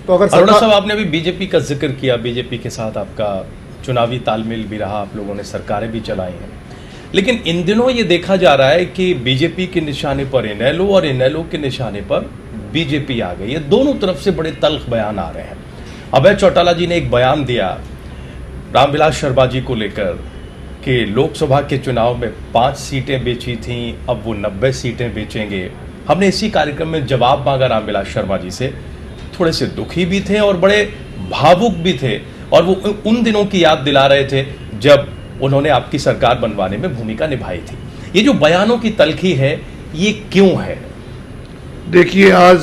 तो अगर अरोड़ा साहब, आपने अभी बीजेपी का जिक्र किया, बीजेपी के साथ आपका चुनावी तालमेल भी रहा, आप लोगों ने सरकारें भी चलाई हैं, लेकिन इन दिनों ये देखा जा रहा है कि बीजेपी के निशाने पर इनेलो और इनेलो के निशाने पर बीजेपी आ गई है। दोनों तरफ से बड़े तल्ख बयान आ रहे हैं। अभय चौटाला जी ने एक बयान दिया रामविलास शर्मा जी को लेकर कि लोकसभा के चुनाव में 5 सीटें बेची थीं, अब वो 90 सीटें बेचेंगे। हमने इसी कार्यक्रम में जवाब मांगा रामविलास शर्मा जी से, थोड़े से दुखी भी थे और बड़े भावुक भी थे, और वो उन दिनों की याद दिला रहे थे जब उन्होंने आपकी सरकार बनवाने में भूमिका निभाई थी। ये जो बयानों की तल्खी है, ये क्यों है? देखिए, आज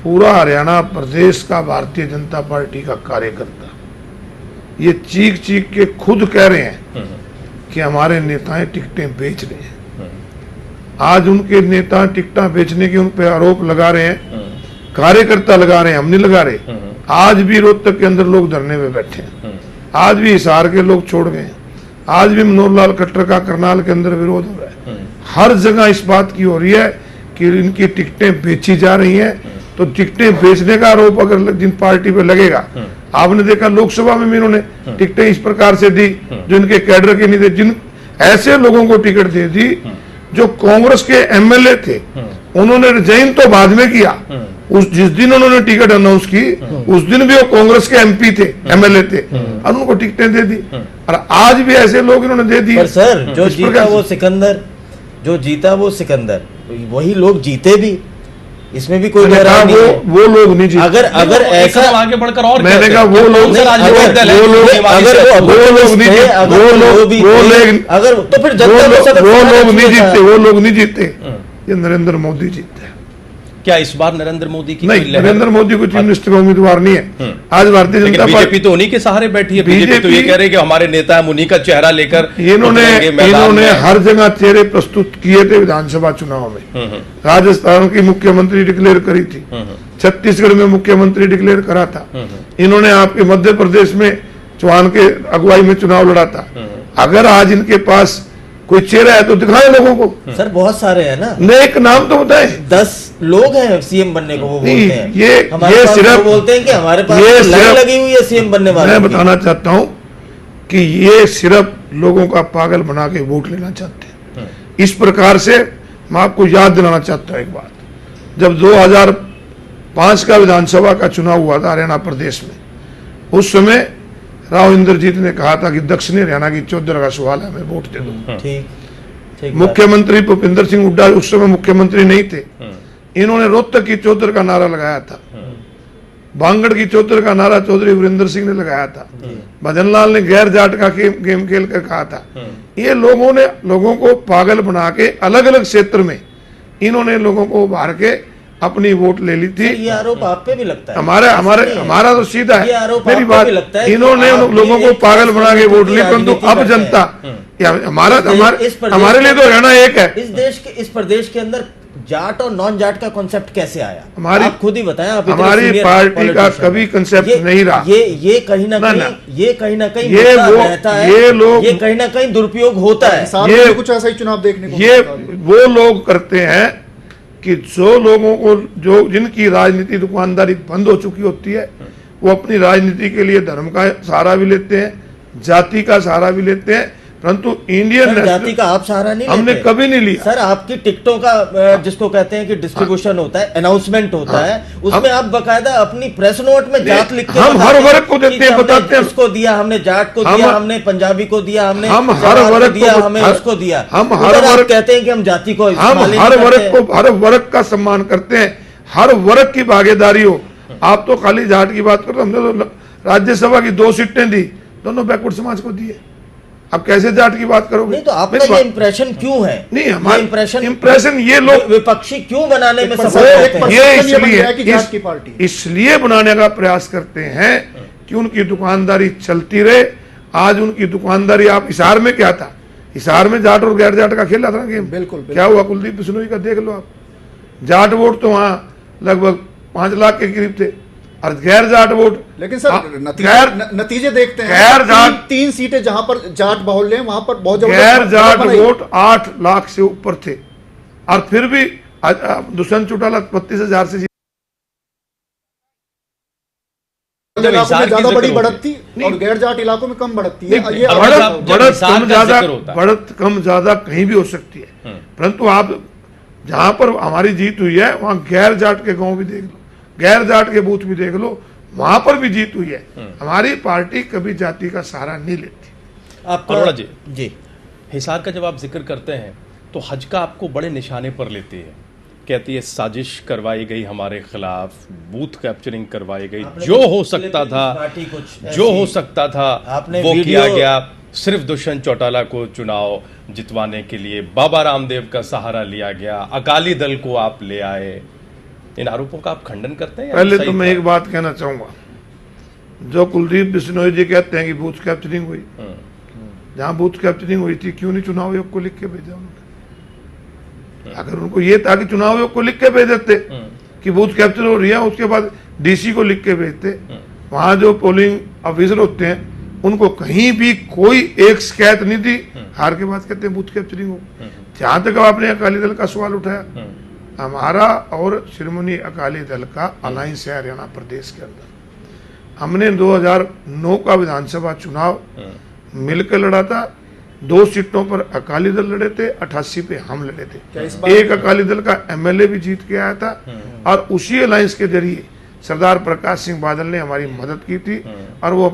पूरा हरियाणा प्रदेश का भारतीय जनता पार्टी का कार्यकर्ता ये चीख चीख के खुद कह रहे हैं कि हमारे नेताएं टिकटें बेच रहे हैं। आज उनके नेता टिकटें बेचने के उन पे आरोप लगा रहे हैं, कार्यकर्ता लगा रहे हैं, हम नहीं लगा रहे। आज भी रोहतक के अंदर लोग धरने में बैठे हैं, आज भी हिसार के लोग छोड़ गए, आज भी मनोहर लाल खट्टर का करनाल के अंदर विरोध हो रहा है। हर जगह इस बात की हो रही है कि इनकी टिकटें बेची जा रही हैं। तो टिकटें बेचने का आरोप अगर जिन पार्टी पे लगेगा, आपने देखा लोकसभा में भी इन्होंने टिकटें इस प्रकार से दी जो इनके कैडर के नहीं थे, जिन ऐसे लोगों को टिकट दे दी जो कांग्रेस के एमएलए थे, उन्होंने रिजाइन तो बाद में किया। उस जिस दिन उन्होंने टिकट अनाउंस की उस दिन भी वो कांग्रेस के एमपी थे, एमएलए थे, और उनको टिकटें दे दी। और आज भी ऐसे लोग इन्होंने दे दी। सर, जो जीता वो सिकंदर, जो जीता वो सिकंदर, वही लोग जीते भी, इसमें भी कोई गहराई नहीं है। वो लोग नहीं जीते। अगर ऐसा आगे बढ़कर और मैंने कहा वो लोग नहीं जीते, ये नरेंद्र मोदी जीते हैं। क्या इस बार नरेंद्र मोदी की नहीं, नरेंद्र मोदी को चीफ मिनिस्टर का उम्मीदवार नहीं है। आज भारतीय जनता पार्टी, बीजेपी तो उन्हीं के सहारे बैठी है। बीजेपी तो ये कह रहे कि हमारे नेता हम उन्हीं का चेहरा लेकर इन्होंने हर जगह चेहरे प्रस्तुत किए थे। विधानसभा चुनाव में राजस्थान की मुख्यमंत्री डिक्लेयर करी थी, छत्तीसगढ़ में मुख्यमंत्री डिक्लेयर करा था, इन्होंने आपके मध्य प्रदेश में चौहान के अगुवाई में चुनाव लड़ा था। अगर आज इनके पास कोई चेहरा है तो दिखाए लोगों को। सर, बहुत सारे हैं ना, एक नाम तो बताए। 10 लोग हैं सीएम बनने को, वो बोलते हैं। ये सिर्फ बोलते हैं कि हमारे पास लाइन लगी हुई है सीएम बनने वाले। मैं बताना चाहता हूं कि ये सिर्फ लोगों का पागल बना के वोट लेना चाहते हैं। इस प्रकार से मैं आपको याद दिलाना चाहता हूं एक बात, जब 2005 का विधानसभा का चुनाव हुआ था हरियाणा प्रदेश में, उस समय राव इंद्रजीत ने कहा था कि दक्षिणी हरियाणा की चौधरी का सवाल है, हमें वोट दे दो। ठीक। मुख्यमंत्री भूपेंद्र सिंह हुड्डा उस समय मुख्यमंत्री नहीं थे, इन्होंने रोहतक की चौधरी का नारा लगाया था, बांगड़ की चौधरी का नारा चौधरी वीरेंद्र सिंह ने लगाया था, भजन लाल ने गैर जाट का गेम खेल कर कहा था। ये लोगों ने लोगों को पागल बना के अलग अलग क्षेत्र में इन्होंने लोगों को उभार के अपनी वोट ले ली थी। ये आरोप आप पे भी लगता है? हमारा तो सीधा है, मेरी बात, लगता है इन्होंने लोगों को पागल बना के वोट ली, परंतु अब जनता हमारे लिए तो हरियाणा एक है। इस प्रदेश के अंदर जाट और नॉन जाट का कॉन्सेप्ट कैसे आया? आप खुद ही बताएं। हमारी पार्टी का कभी कंसेप्ट नहीं रहा। ये कहीं ना कहीं ये कहीं ना कहीं ये कहीं ना कहीं दुरुपयोग होता है। ये कुछ ऐसा ही चुनाव देखने को ये वो लोग करते हैं कि जो लोगों को जिनकी राजनीति दुकानदारी बंद हो चुकी होती है, वो अपनी राजनीति के लिए धर्म का सहारा भी लेते हैं, जाति का सहारा भी लेते हैं, परंतु इंडियन जाति का आप सहारा नहीं हमने लेते। कभी नहीं लिया। सर, आपकी टिकटों का जिसको कहते हैं कि डिस्ट्रीब्यूशन होता है, अनाउंसमेंट होता है, उसमें आप बकायदा अपनी प्रेस नोट में जात लिख के हम हर वर्ग को देते हैं, बताते हैं इसको दिया हमने, जाट को दिया हमने, पंजाबी को दिया हमने, हम हर वर्ग दिया हमें, उसको दिया। हम हर वर्ग कहते हैं कि हम जाति को, हम हर वर्ग का सम्मान करते हैं, हर वर्ग की भागीदारी हो। आप तो खाली जाट की बात करो, हमने तो राज्यसभा की 2 सीटें दी, दोनों बैकवर्ड समाज को दिए। अब कैसे जाट की बात करोगे? नहीं, तो आपका ये इंप्रेशन क्यों है? नहीं, हमारा इंप्रेशन ये लोग विपक्षी क्यों बनाने में सफल होते हैं? ये इसलिए बनाने का प्रयास करते हैं कि उनकी दुकानदारी चलती रहे। आज उनकी दुकानदारी, आप हिसार में क्या था, हिसार में जाट और गैर जाट का खेला था गेम। बिल्कुल। क्या हुआ कुलदीप बिश्नोई का देख लो आप। जाट वोट तो वहां लगभग 5 लाख के करीब थे और गैर जाट वोट, लेकिन सर नतीजे देखते हैं। गैर जाट 3 सीटें जहां पर जाट बाहुल्य हैं, वहां पर बहुत गैर जाट वोट 8 लाख से ऊपर थे, और फिर भी दुष्यंत चौटाला 32,000 से जब इलाकों हिसार में की ज्यादा जिक्र बड़ी होती बढ़त थी और गैर जाट इलाकों में कम बढ़त थी। ये बढ़त- आप- जब हिसार का जिक्र होता है। बढ़त कम ज्यादा कहीं भी हो सकती है, परंतु आप जहां पर हमारी जीत हुई है वहां गैर जाट के गांव भी देख लो, गैर जाट के बूथ भी देख लो, वहां पर भी जीत हुई है। हमारी पार्टी कभी जाति का सहारा नहीं लेती। अरोड़ा जी, जी हिसार का जब आप जिक्र करते हैं तो हज का आपको बड़े निशाने पर लेती है, कहती है साजिश करवाई गई हमारे खिलाफ, बूथ कैप्चरिंग करवाई गई, आपने जो कुछ हो सकता था पार्टी कुछ जो ऐसी- हो सकता था आपने वो वीडियो- किया गया। सिर्फ दुष्यंत चौटाला को चुनाव जितवाने के लिए बाबा रामदेव का सहारा लिया गया, अकाली दल को आप ले आए। इन आरोपों का आप खंडन करते हैं या पहले सही तो मैं था? एक बात कहना चाहूंगा, जो कुलदीप बिश्नोई जी कहते हैं कि बूथ कैप्चरिंग हुई, जहां बूथ कैप्चरिंग हुई थी क्यों नहीं चुनाव आयोग को लिख के भेजा उन्होंने? अगर उनको ये था कि चुनाव आयोग को लिख के भेज देते कि बूथ कैप्चर हो रही है, उसके बाद डीसी को लिख के भेजते, वहां जो पोलिंग ऑफिसर होते हैं उनको कहीं भी कोई एक शिकायत नहीं थी, हार के बाद कहते हैं बूथ कैप्चरिंग हो। जहां तक आपने अकाली दल का सवाल उठाया, हमारा और शिरोमणि अकाली दल का अलायंस है हरियाणा प्रदेश के अंदर। हमने 2009 का विधानसभा चुनाव मिलकर लड़ा था, 2 सीटों पर अकाली दल लड़े थे, 88 पे हम लड़े क्या इस थे। बार- एक अकाली दल का एमएलए भी जीत के आया था और उसी अलायंस के जरिए सरदार प्रकाश सिंह बादल ने हमारी मदद की थी और वो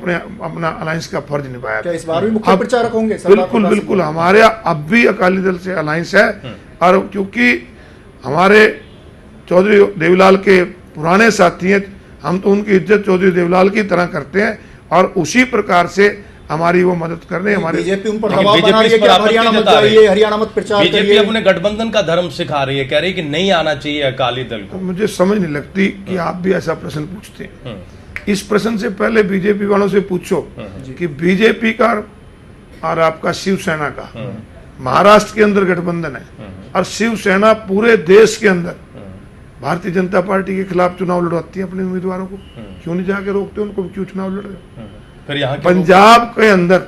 अपना अलायंस का फर्ज निभाया क्या था। इस बार भी मुख्य अब प्रचारक होंगे सरदार बिल्कुल प्रकाश बिल्कुल, सिंह? हमारे अब भी अकाली दल से अलायंस है। और क्योंकि हमारे चौधरी देवीलाल के पुराने साथी हैं, हम तो उनकी इज्जत चौधरी देवीलाल की तरह करते हैं और उसी प्रकार से हमारी वो मदद करने हमारे बीजेपी उन पर लेकिन दबाव बीजेपी बना रही है इस कि पर आप हरियाणा आपत्ति मत जता रही है। जाइए, हरियाणा मत प्रचार बीजेपी करिए। अपने गठबंधन का धर्म सिखा रही है, कह रही है कि नहीं आना चाहिए अकाली दल को। मुझे समझ नहीं लगती कि आप भी ऐसा प्रश्न पूछते हैं। इस प्रश्न से पहले बीजेपी वालों से पूछो कि बीजेपी का और आपका शिवसेना का महाराष्ट्र के अंदर गठबंधन है और शिवसेना पूरे देश के अंदर भारतीय जनता पार्टी के खिलाफ चुनाव लड़वाती है अपने उम्मीदवारों को, क्यों नहीं जाके रोकते उनको, क्यों चुनाव लड़ रहे हो? फिर यहाँ के पंजाब के अंदर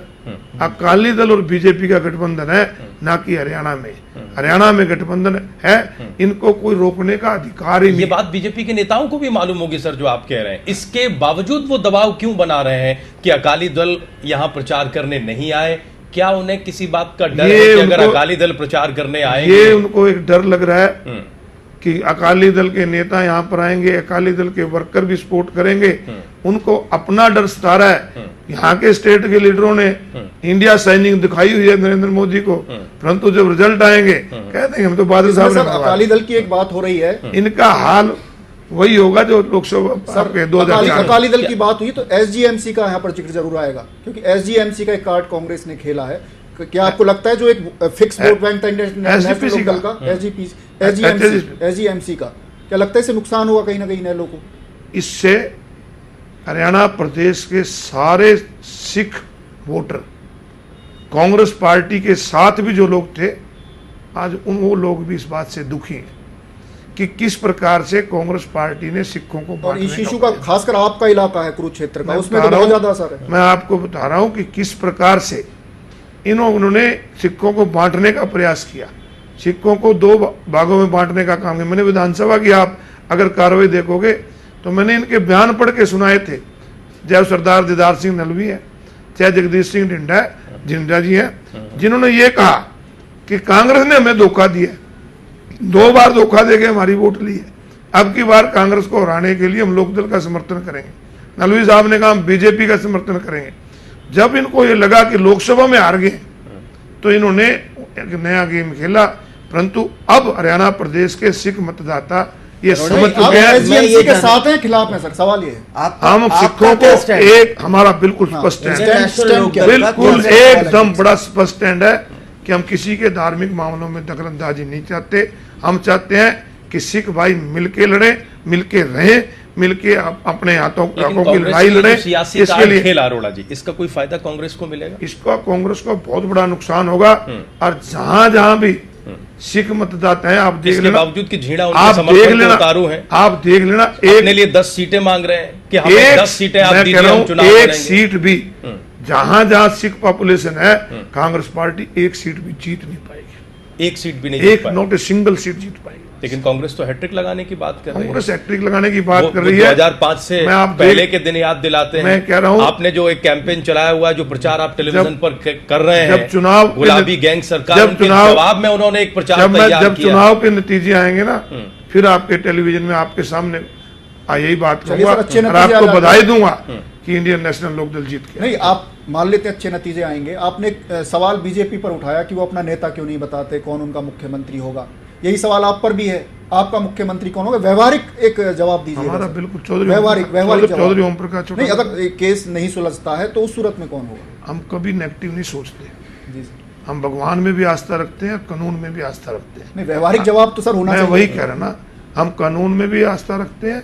अकाली दल और बीजेपी का गठबंधन है, ना कि हरियाणा में। हरियाणा में गठबंधन है, इनको कोई रोकने का अधिकार ही ये नहीं। बात बीजेपी के नेताओं को भी मालूम होगी सर, जो आप कह रहे हैं। इसके बावजूद वो दबाव क्यों बना रहे हैं कि अकाली दल यहाँ प्रचार करने नहीं आए? क्या उन्हें किसी बात का डर ये है कि अगर उनको- अकाली दल प्रचार करने आएंगे? ये उनको एक डर लग रहा है कि अकाली दल के नेता यहाँ पर आएंगे, अकाली दल के वर्कर भी सपोर्ट करेंगे, उनको अपना डर सता रहा है। यहाँ के स्टेट के लीडरों ने इंडिया साइनिंग दिखाई हुई है नरेंद्र मोदी को, परंतु जब रिजल्ट आएंगे कह देंगे हम तो बादल इसमें साहब ने सर करवाया। अकाली दल की एक बात हो रही है, इनका हाल वही होगा जो लोकसभा के 2004 अकाली दल की बात हुई तो एसजीएमसी का यहाँ पर जिक्र जरूर आएगा, क्योंकि एसजीएमसी का एक कार्ड कांग्रेस ने खेला है। क्या आपको लगता है जो एक फिक्स वोट बैंक था नेशनल SGPC लोकदल का, एसजीएमसी का, क्या लगता है इससे नुकसान हुआ कहीं ना कहीं नैलो को? इससे हरियाणा प्रदेश के सारे सिख वोटर कांग्रेस पार्टी के साथ भी जो लोग थे, आज वो लोग भी इस बात से दुखी हैं कि किस प्रकार से कांग्रेस पार्टी ने सिखों को और बांटने इस इशू का का खासकर आपका इलाका है कुरुक्षेत्र का, मैं उसमें बता तो रहा बहुत हूं- ज्यादा असर है। मैं आपको बता रहा हूं कि किस प्रकार से इन्होंने सिखों को बांटने का प्रयास किया, सिखों को 2 भागों में बांटने का काम किया। मैंने विधानसभा की आप अगर कार्रवाई देखोगे तो मैंने इनके बयान पढ़ के सुनाए थे, चाहे सरदार दीदार सिंह नलवी है, चाहे जगदीश सिंह जिंडा जी हैं, जिन्होंने ये कहा कि कांग्रेस ने हमें धोखा दिया, 2 बार धोखा देके हमारी वोट ली है, अब की बार कांग्रेस को हराने के लिए हम लोकदल का समर्थन करेंगे। नलवी साहब ने कहा हम बीजेपी का समर्थन करेंगे। जब इनको ये लगा कि लोकसभा में हार गए तो इन्होंने एक नया गेम खेला, परंतु अब हरियाणा प्रदेश के सिख मतदाता ये समझ चुके हैं। एसजीएमसी के साथ हैं खिलाफ हैं सर, सवाल ये है। हम सिखों को एक हमारा बिल्कुल स्पष्ट है, बिल्कुल एकदम बड़ा स्पष्ट स्टैंड है कि हम किसी के धार्मिक मामलों में दखलंदाजी नहीं चाहते। हम चाहते हैं कि सिख भाई मिलके लड़े, मिलके रहें, मिलके अपने हाथों की लड़ाई लड़े। इसके लिए खेल अरोड़ा जी, इसका कोई फायदा कांग्रेस को मिलेगा? इसका कांग्रेस को बहुत बड़ा नुकसान होगा और जहां जहां भी सिख मतदाता हैं, आप देख इसके लेना, बावजूद कि झीड़ा आप उनके देख समर्थन लेना, को उतारू है, आप देख लेना, अपने लिए 10 सीटें मांग रहे हैं कि हमें 10 सीटें आप मैं दीजिए, कह रहा हम हूं, चुनाव एक लड़ेंगे। सीट भी जहां जहां सिख पॉपुलेशन है, कांग्रेस पार्टी एक सीट भी जीत नहीं पाएगी, एक सीट भी नहीं जीत एक पाए। नॉट ए सिंगल सीट जीत पाएगी। लेकिन कांग्रेस तो हैट्रिक लगाने की बात कर रही है। कांग्रेस हैट्रिक लगाने की बात वो कर रही है। 2005 से मैं आप पहले के दिन याद दिलाते हैं। मैं कह रहा हूं, आपने जो एक कैंपेन चलाया हुआ है, जो प्रचार आप टेलीविजन पर कर रहे हैं, जब चुनाव गुलाबी गैंग सरकार, जब उनके चुनाव जवाब में उन्होंने एक प्रचार जब तैयार जब किया। चुनाव के नतीजे आएंगे ना, फिर आपके टेलीविजन में आपके सामने यही बात चलिए कहूंगा सर, अच्छे और नतीजे आपको आ जाते बधाई हैं। दूंगा कि इंडियन नेशनल लोकदल जीत गया। नहीं, आप मान लेते हैं अच्छे नतीजे आएंगे। आपने एक सवाल बीजेपी पर उठाया कि वो अपना नेता क्यों नहीं बताते, कौन उनका मुख्यमंत्री होगा। यही सवाल आप पर भी है, आपका मुख्यमंत्री कौन होगा? व्यवहारिक एक जवाब दीजिए। हमारा बिल्कुल चौधरी व्यवहारिक जवाब। चौधरी ओम प्रकाश नहीं, अगर केस नहीं सुलझता है तो उस सूरत में कौन होगा? हम कभी नेगेटिव नहीं सोचते। जी सर। हम भगवान में भी आस्था रखते हैं, कानून में भी आस्था रखते हैं। नहीं, व्यवहारिक जवाब तो सर होना मैं चाहिए। वही कह रहा ना, हम कानून में भी आस्था रखते हैं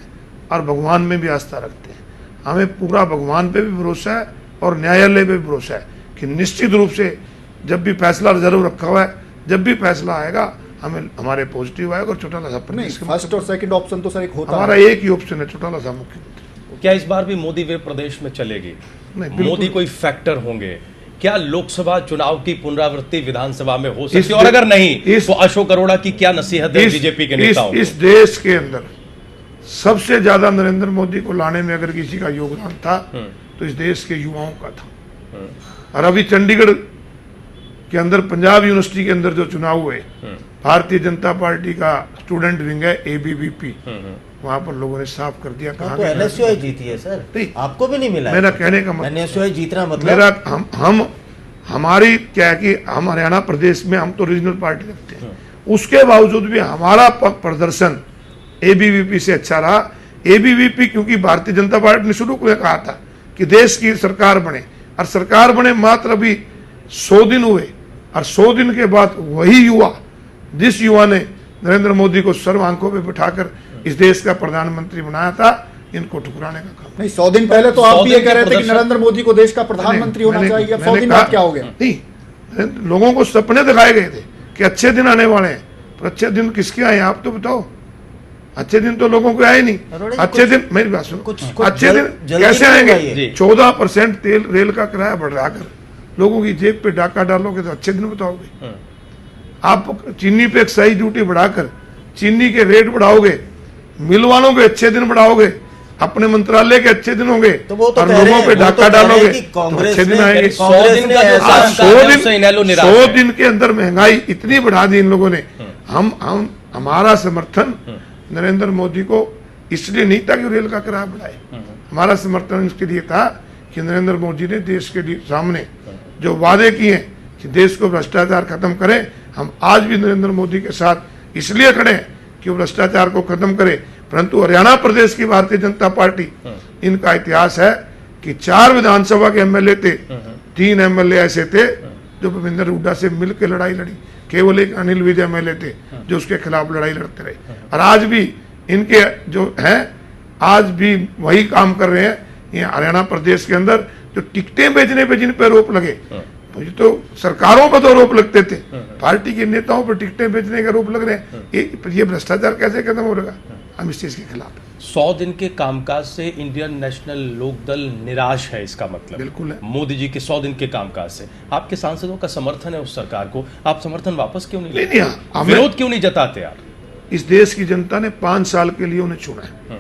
और भगवान में भी आस्था रखते हैं। हमें पूरा भगवान पे भी भरोसा है और न्यायालय पे भी भरोसा है कि निश्चित रूप से जब भी फैसला रिजर्व रखा हुआ है, जब भी फैसला आएगा हमें हमारे पॉजिटिव आएगा। और चौटाला साहब नहीं, फर्स्ट और सेकंड ऑप्शन तो सर एक होता हमारा है। एक ही ऑप्शन है, चौटाला साहब मुख्यमंत्री। क्या इस बार भी मोदी वे प्रदेश में चलेगी? नहीं, बिल्कुल। मोदी कोई फैक्टर होंगे क्या? लोकसभा चुनाव की पुनरावृत्ति विधानसभा में हो इस सकती है, और अगर नहीं इस- तो अशोक अरोड़ा की क्या नसीहत है बीजेपी के नेताओं को? इस देश के अंदर सबसे ज्यादा नरेंद्र मोदी को लाने में अगर किसी का योगदान था तो इस देश के युवाओं का था। और अभी चंडीगढ़ के अंदर पंजाब यूनिवर्सिटी के अंदर जो चुनाव हुए, भारतीय जनता पार्टी का स्टूडेंट विंग है ABVP, वहां पर लोगों ने साफ कर दिया कहा तो NSUI जीती है सर, नहीं, आपको भी नहीं मिला है? मेरा कहने का मतलब NSUI जीतना मतलब मेरा हमारी क्या है कि हम हरियाणा प्रदेश में हम तो रीजनल पार्टी रखते हैं, उसके बावजूद भी हमारा प्रदर्शन ABVP से अच्छा रहा। ABVP क्योंकि भारतीय जनता पार्टी ने शुरू में कहा था कि देश की सरकार बने, और सरकार बने मात्र अभी 100 दिन हुए, और 100 दिन के बाद वही युवा, जिस युवा ने नरेंद्र मोदी को सर्व आंखों पे बिठाकर इस देश का प्रधानमंत्री बनाया था, इनको ठुकराने का काम। नहीं, 100 दिन पहले तो आप 100 भी ये दिन कह के रहे थे कि प्रदर्शन- नरेंद्र मोदी को देश का प्रधानमंत्री होना चाहिए। अब 100 दिन बाद क्या हो गया? नहीं, लोगों को सपने दिखाए गए थे कि अच्छे दिन आने वाले हैं, पर अच्छे दिन किसके आए आप तो बताओ। अच्छे दिन तो लोगों को आए नहीं। अरोड़ा जी, अच्छे दिन, मेरी बात सुनो, कुछ अच्छे दिन जल्दी कैसे क्यों आएंगे? लगाइए? 14% तेल रेल का किराया बढ़ाकर लोगों की जेब पे डाका डालोगे तो अच्छे दिन बताओगे? आप चीनी पे एक्साइज ड्यूटी बढ़ाकर चीनी के रेट बढ़ाओगे, मिल वालों के अच्छे दिन बढ़ाओगे, अपने मंत्रालय के अच्छे दिन होंगे, तो वो तो और कह रहे लोगों हैं- पे वो डाका तो कह रहे हैं डालोगे कि तो कांग्रेस अच्छे दिन ने- आएंगे। 100 दिन का जो आज शासन 100 है, दिन उससे इनेलो निराश 100 है। दिन के अंदर महंगाई इतनी बढ़ा दी इन लोगों ने। हमारा समर्थन नरेंद्र मोदी को इसलिए नहीं था कि रेल का किराया बढ़ाए, हमारा समर्थन इसके लिए था कि नरेंद्र मोदी ने देश के लिए सामने जो वादे किए कि देश को भ्रष्टाचार खत्म करें, हम आज भी नरेंद्र मोदी के साथ इसलिए खड़े हैं कि वो भ्रष्टाचार को खत्म करे। परंतु हरियाणा प्रदेश की भारतीय जनता पार्टी, इनका इतिहास है कि 4 विधानसभा के MLA थे, 3 MLA ऐसे थे जो भूपेंद्र हुड्डा से मिलकर लड़ाई लड़ी, केवल एक अनिल विज MLA थे जो उसके खिलाफ लड़ाई लड़ते रहे। और आज भी इनके जो हैं, आज भी वही काम कर रहे हैं। ये हरियाणा प्रदेश के अंदर जो टिकटें बेचने पे जिन पे आरोप लगे, मुझे तो सरकारों पर तो आरोप लगते थे, पार्टी के नेताओं पर टिकटें बेचने के आरोप लग रहे हैं। ये भ्रष्टाचार कैसे खत्म हो रहेगा? हम इस चीज के खिलाफ हैं। 100 दिन के कामकाज से इंडियन नेशनल लोकदल निराश है, इसका मतलब बिल्कुल है। मोदी जी के 100 दिन के कामकाज से आपके सांसदों का समर्थन है उस सरकार को, आप समर्थन वापस क्यों नहीं नहीं, लेते? हमें- विरोध क्यों नहीं जताते आप? इस देश की जनता ने 5 साल के लिए उन्हें चुना है।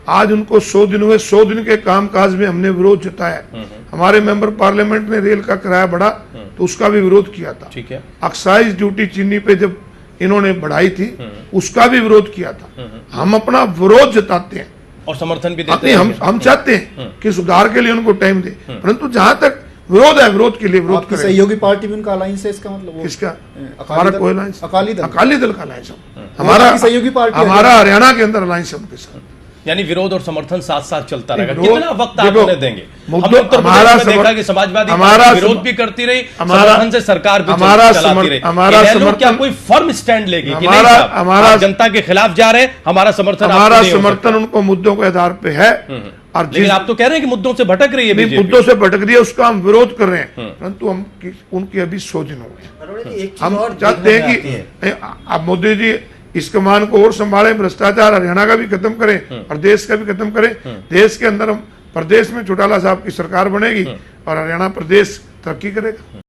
आज उनको 100 दिन हुए, 100 दिन के कामकाज में हमने विरोध जताया। हमारे मेंबर पार्लियामेंट ने रेल का किराया बढ़ा तो उसका भी विरोध किया था। ठीक है। एक्साइज ड्यूटी चीनी पे जब इन्होंने बढ़ाई थी उसका भी विरोध किया था। हम अपना विरोध जताते हैं और समर्थन भी देते अपनी, हैं। हम चाहते हैं कि सुधार के लिए उनको टाइम दे, परंतु जहां तक विरोध है, विरोध के लिए विरोध आपकी करें। सहयोगी पार्टी भी उनका अलायंस है, इसका मतलब वो किसका? अकाली हमारा दल- कोई अलायंस? अकाली दल। अकाली दल का अलायंस है। हमारा सहयोगी पार्टी है। हमारा हरियाणा के अंदर अलायंस है उनके साथ। यानी विरोध और समर्थन साथ साथ चलता रहेगा। विरोध- कितना वक्त आप देखो, उन्हें देंगे? मुद्दों- हमने उत्तर हमारा प्रदेश में देखा समर्थ- कि समाजवादी हमारा पार्टी विरोध समर्थ- भी करती रही, हमारा- समर्थन से सरकार भी हमारा चलाती समर्थ- रही। हमारा इनेलो क्या समर्थन- कोई फर्म स्टैंड लेगी कि नहीं हमारा- साहब, हमारा- आप जनता के खिलाफ जा रहे हैं, हमारा समर्थन आपको हमारा नहीं हो समर्थन सकता। उनको मुद्दों के आधार पे है। और लेकिन आप तो कह रहे हैं कि मुद्दों से भटक रही है नहीं, बीजेपी। मुद्दों से भटक रही है, उसका हम विरोध कर रहे हैं, परंतु हम उनकी अभी 100 दिन हो गए। अरोड़ा जी, एक चीज हम और चाहते देखने हैं में आती है। कि अब मोदी जी इस कमान को और संभालें, भ्रष्टाचार हरियाणा का भी खत्म करें और देश का भी खत्म करें। देश के अंदर हम प्रदेश में चौटाला साहब की सरकार बनेगी और हरियाणा प्रदेश तरक्की करेगा।